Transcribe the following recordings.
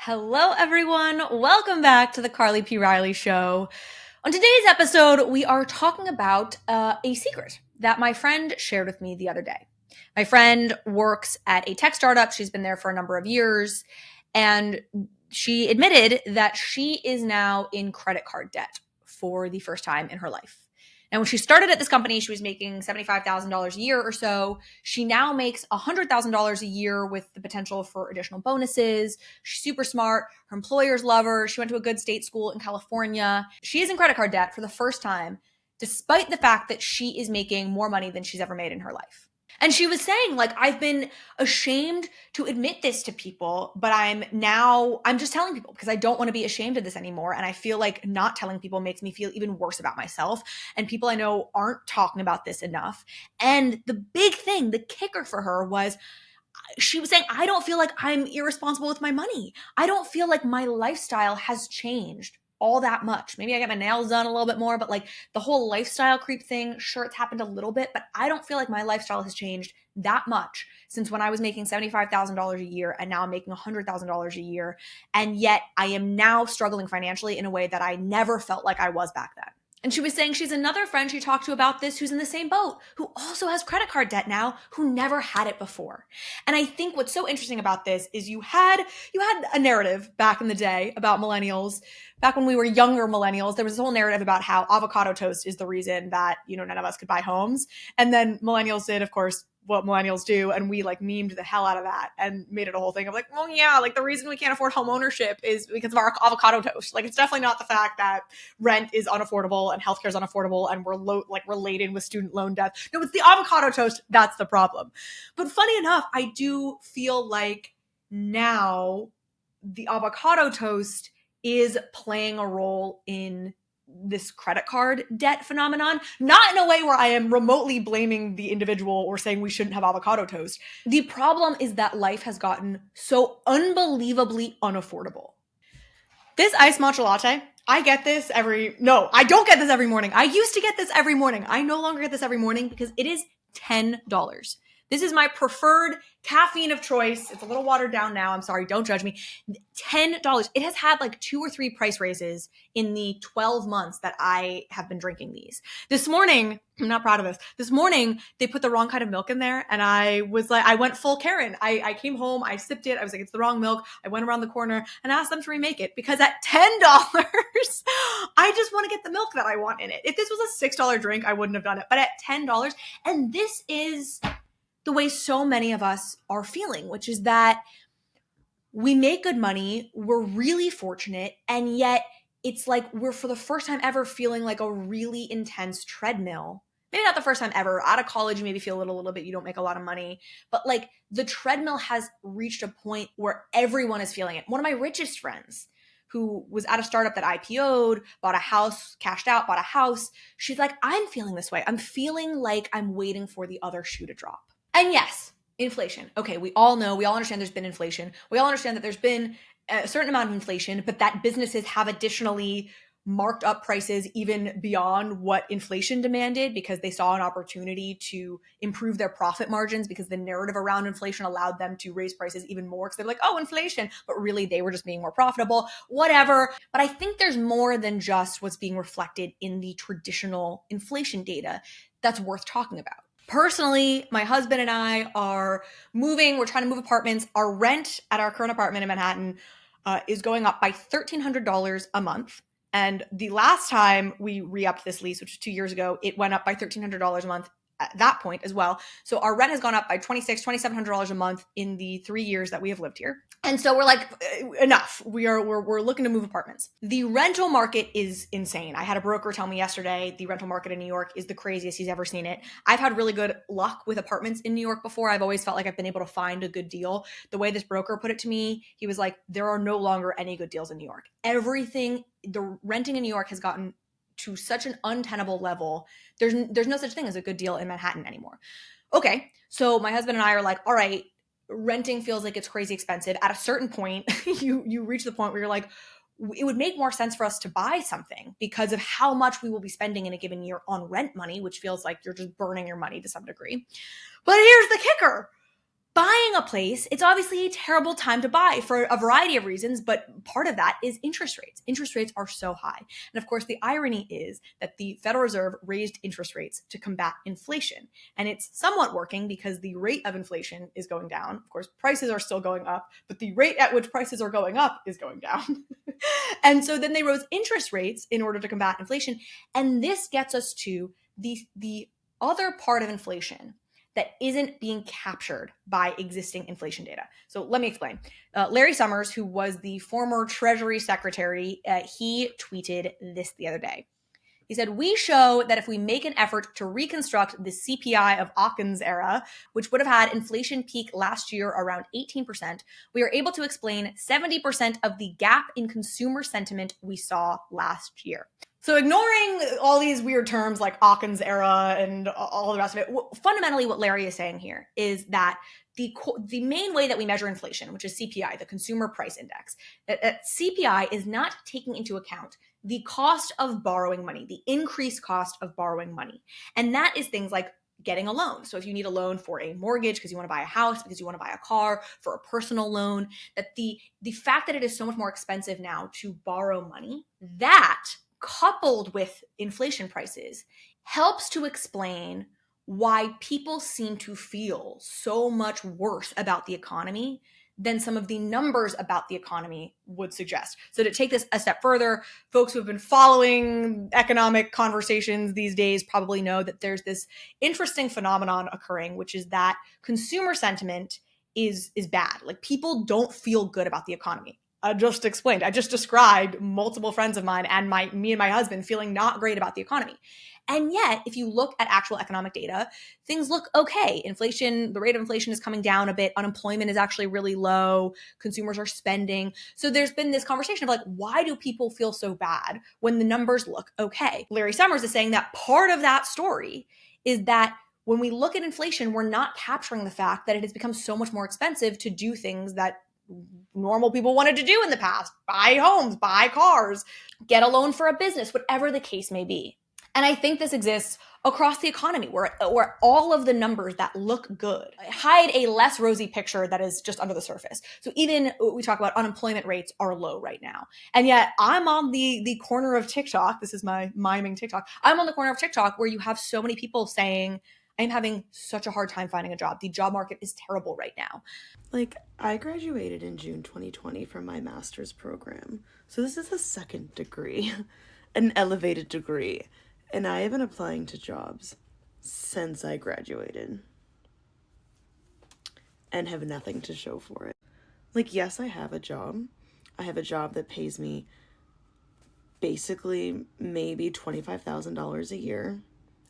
Hello, everyone. Welcome back to the Carly P. Riley Show. On today's episode, we are talking about a secret that my friend shared with me the other day. My friend works at a tech startup. She's been there for a number of years, and she admitted that she is now in credit card debt for the first time in her life. And when she started at this company, she was making $75,000 a year or so. She now makes $100,000 a year with the potential for additional bonuses. She's super smart. Her employers love her. She went to a good state school in California. She is in credit card debt for the first time, despite the fact that she is making more money than she's ever made in her life. And she was saying, I've been ashamed to admit this to people, but I'm just telling people because I don't want to be ashamed of this anymore. And I feel like not telling people makes me feel even worse about myself. And people I know aren't talking about this enough. And the big thing, the kicker for her was she was saying, I don't feel like I'm irresponsible with my money. I don't feel like my lifestyle has changed all that much. Maybe I get my nails done a little bit more, but the whole lifestyle creep thing, sure, it's happened a little bit, but I don't feel like my lifestyle has changed that much since when I was making $75,000 a year and now I'm making $100,000 a year. And yet I am now struggling financially in a way that I never felt like I was back then. And she was saying she's another friend she talked to about this who's in the same boat, who also has credit card debt now, who never had it before. And I think what's so interesting about this is you had a narrative back in the day about millennials. Back when we were younger millennials, there was this whole narrative about how avocado toast is the reason that, none of us could buy homes. And then millennials did, of course, what millennials do, and we memed the hell out of that and made it a whole thing of the reason we can't afford home ownership is because of our avocado toast. It's definitely not the fact that rent is unaffordable and healthcare is unaffordable and we're related with student loan debt. No, it's the avocado toast that's the problem. But funny enough, I do feel like now the avocado toast is playing a role in this credit card debt phenomenon, not in a way where I am remotely blaming the individual or saying we shouldn't have avocado toast. The problem is that life has gotten so unbelievably unaffordable. This iced matcha latte, I don't get this every morning. I used to get this every morning. I no longer get this every morning because it is $10. This is my preferred caffeine of choice. It's a little watered down now. I'm sorry. Don't judge me. $10. It has had 2 or 3 price raises in the 12 months that I have been drinking these. This morning, I'm not proud of this. This morning, they put the wrong kind of milk in there. And I went full Karen. I came home, I sipped it. I was like, it's the wrong milk. I went around the corner and asked them to remake it because at $10, I just want to get the milk that I want in it. If this was a $6 drink, I wouldn't have done it. But at $10, and this is the way so many of us are feeling, which is that we make good money, we're really fortunate, and yet it's we're for the first time ever feeling like a really intense treadmill. Maybe not the first time ever. Out of college, you maybe feel it a little bit, you don't make a lot of money. But the treadmill has reached a point where everyone is feeling it. One of my richest friends who was at a startup that IPO'd, bought a house, cashed out, bought a house. She's like, I'm feeling this way. I'm feeling like I'm waiting for the other shoe to drop. And yes, inflation. Okay, we all understand there's been inflation. We all understand that there's been a certain amount of inflation, but that businesses have additionally marked up prices even beyond what inflation demanded because they saw an opportunity to improve their profit margins because the narrative around inflation allowed them to raise prices even more because they're like, oh, inflation, but really they were just being more profitable, whatever. But I think there's more than just what's being reflected in the traditional inflation data that's worth talking about. Personally, my husband and I are moving. We're trying to move apartments. Our rent at our current apartment in Manhattan is going up by $1,300 a month. And the last time we re-upped this lease, which was 2 years ago, it went up by $1,300 a month at that point as well. So our rent has gone up by $2,600, $2,700 a month in the 3 years that we have lived here. And so we're like, enough. We're looking to move apartments. The rental market is insane. I had a broker tell me yesterday the rental market in New York is the craziest he's ever seen it. I've had really good luck with apartments in New York before. I've always felt like I've been able to find a good deal. The way this broker put it to me, he was like, there are no longer any good deals in New York. The renting in New York has gotten to such an untenable level. There's no such thing as a good deal in Manhattan anymore. Okay, so my husband and I are like, all right, renting feels like it's crazy expensive. At a certain point, you reach the point where you're like, it would make more sense for us to buy something because of how much we will be spending in a given year on rent money, which feels like you're just burning your money to some degree. But here's the kicker. buying a place, it's obviously a terrible time to buy for a variety of reasons, but part of that is interest rates. Interest rates are so high. And of course, the irony is that the Federal Reserve raised interest rates to combat inflation. And it's somewhat working because the rate of inflation is going down. Of course, prices are still going up, but the rate at which prices are going up is going down. And so then they rose interest rates in order to combat inflation. And this gets us to the other part of inflation that isn't being captured by existing inflation data. So let me explain. Larry Summers, who was the former Treasury Secretary, he tweeted this the other day. He said, "We show that if we make an effort to reconstruct the CPI of Occam's era, which would have had inflation peak last year around 18%, we are able to explain 70% of the gap in consumer sentiment we saw last year." So ignoring all these weird terms like Occam's era and all the rest of it, fundamentally what Larry is saying here is that the main way that we measure inflation, which is CPI, the Consumer Price Index, that CPI is not taking into account the cost of borrowing money, the increased cost of borrowing money. And that is things like getting a loan. So if you need a loan for a mortgage because you want to buy a house, because you want to buy a car, for a personal loan, that the fact that it is so much more expensive now to borrow money, that coupled with inflation prices helps to explain why people seem to feel so much worse about the economy than some of the numbers about the economy would suggest. So to take this a step further, folks who have been following economic conversations these days probably know that there's this interesting phenomenon occurring, which is that consumer sentiment is bad. Like, people don't feel good about the economy. I just described multiple friends of mine and me and my husband feeling not great about the economy. And yet, if you look at actual economic data, things look okay. Inflation, the rate of inflation is coming down a bit. Unemployment is actually really low. Consumers are spending. So there's been this conversation of like, why do people feel so bad when the numbers look okay? Larry Summers is saying that part of that story is that when we look at inflation, we're not capturing the fact that it has become so much more expensive to do things that normal people wanted to do in the past: buy homes, buy cars, get a loan for a business, whatever the case may be. And I think this exists across the economy where all of the numbers that look good hide a less rosy picture that is just under the surface. So even we talk about unemployment rates are low right now. And yet I'm on the corner of TikTok. This is my miming TikTok. I'm on the corner of TikTok where you have so many people saying, "I'm having such a hard time finding a job. The job market is terrible right now." Like, I graduated in June 2020 from my master's program. So this is a second degree, an elevated degree. And I have been applying to jobs since I graduated and have nothing to show for it. Like, yes, I have a job. I have a job that pays me basically maybe $25,000 a year,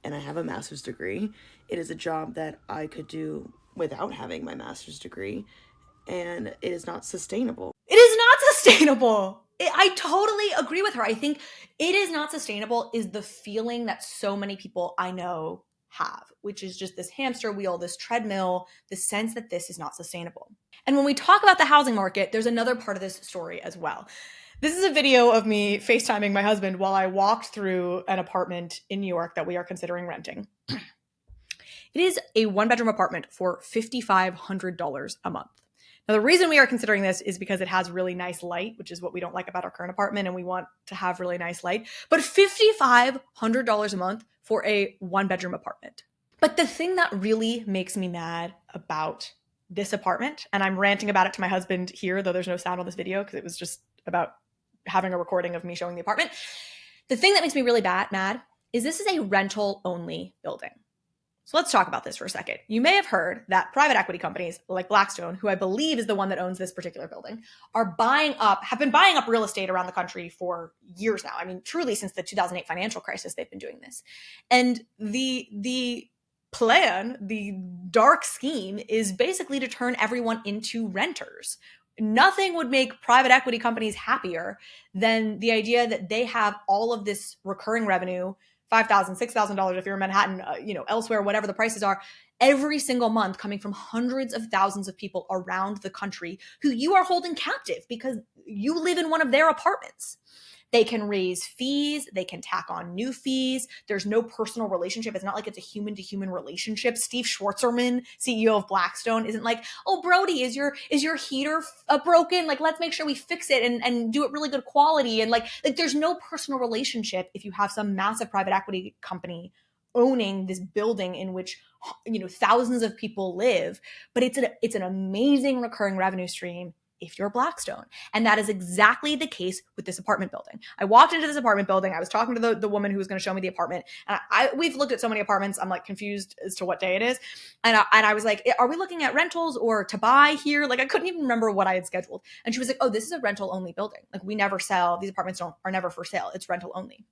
and I have a master's degree. It is a job that I could do without having my master's degree, and it is not sustainable. It is not sustainable. I totally agree with her. I think it is not sustainable is the feeling that so many people I know have, which is just this hamster wheel, this treadmill, the sense that this is not sustainable. And when we talk about the housing market, there's another part of this story as well. This is a video of me FaceTiming my husband while I walked through an apartment in New York that we are considering renting. It is a one-bedroom apartment for $5,500 a month. Now, the reason we are considering this is because it has really nice light, which is what we don't like about our current apartment, and we want to have really nice light. But $5,500 a month for a one-bedroom apartment. But the thing that really makes me mad about this apartment, and I'm ranting about it to my husband here, though there's no sound on this video because it was just about having a recording of me showing the apartment. The thing that makes me really mad is this is a rental-only building. So let's talk about this for a second. You may have heard that private equity companies like Blackstone, who I believe is the one that owns this particular building, have been buying up real estate around the country for years now. I mean, truly since the 2008 financial crisis, they've been doing this. And the plan, the dark scheme, is basically to turn everyone into renters. Nothing would make private equity companies happier than the idea that they have all of this recurring revenue, $5,000, $6,000 if you're in Manhattan, elsewhere, whatever the prices are, every single month coming from hundreds of thousands of people around the country who you are holding captive because you live in one of their apartments. They can raise fees. They can tack on new fees. There's no personal relationship. It's not like it's a human to human relationship. Steve Schwarzman, CEO of Blackstone, isn't like, oh, Brody, is your heater broken? Like, let's make sure we fix it and do it really good quality. And like there's no personal relationship if you have some massive private equity company owning this building in which thousands of people live. But it's an amazing recurring revenue stream if you're Blackstone. And that is exactly the case with this apartment building. I walked into this apartment building. I was talking to the woman who was going to show me the apartment. And we've looked at so many apartments. I'm like confused as to what day it is. And I was like, are we looking at rentals or to buy here? Like I couldn't even remember what I had scheduled. And she was like, oh, this is a rental only building. Like we never sell. These apartments are never for sale. It's rental only.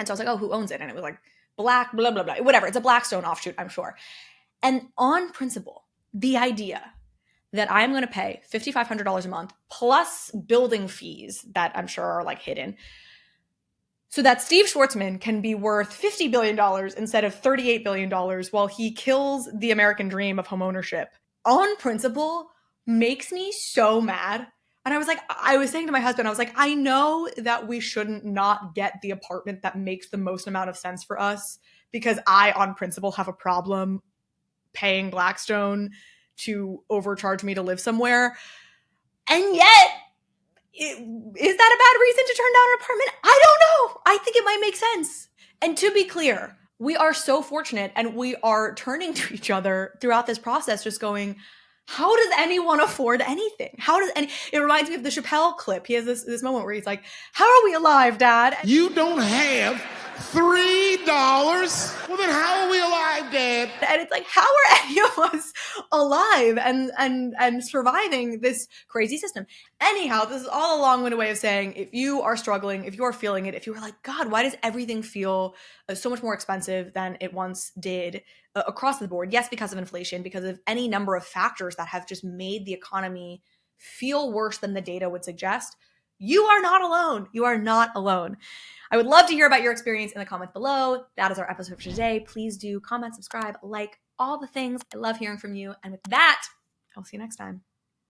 And so I was like, oh, who owns it? And it was like Black, blah, blah, blah, whatever. It's a Blackstone offshoot, I'm sure. And on principle, the idea that I'm going to pay $5,500 a month plus building fees that I'm sure are like hidden so that Steve Schwarzman can be worth $50 billion instead of $38 billion while he kills the American dream of homeownership on principle makes me so mad. And I was saying to my husband, I was like, I know that we shouldn't not get the apartment that makes the most amount of sense for us because I, on principle, have a problem paying Blackstone to overcharge me to live somewhere. And yet, is that a bad reason to turn down an apartment? I don't know. I think it might make sense. And to be clear, we are so fortunate and we are turning to each other throughout this process, just going, how does anyone afford anything? It reminds me of the Chappelle clip. He has this moment where he's like, how are we alive, Dad? You don't have $3? Well, then how are we alive, Dad? And it's like, how are any of us alive and surviving this crazy system? Anyhow, this is all a long-winded way of saying, if you are struggling, if you are feeling it, if you are like, God, why does everything feel so much more expensive than it once did across the board? Yes, because of inflation, because of any number of factors that have just made the economy feel worse than the data would suggest. You are not alone. You are not alone. I would love to hear about your experience in the comments below. That is our episode for today. Please do comment, subscribe, like, all the things. I love hearing from you. And with that, I'll see you next time.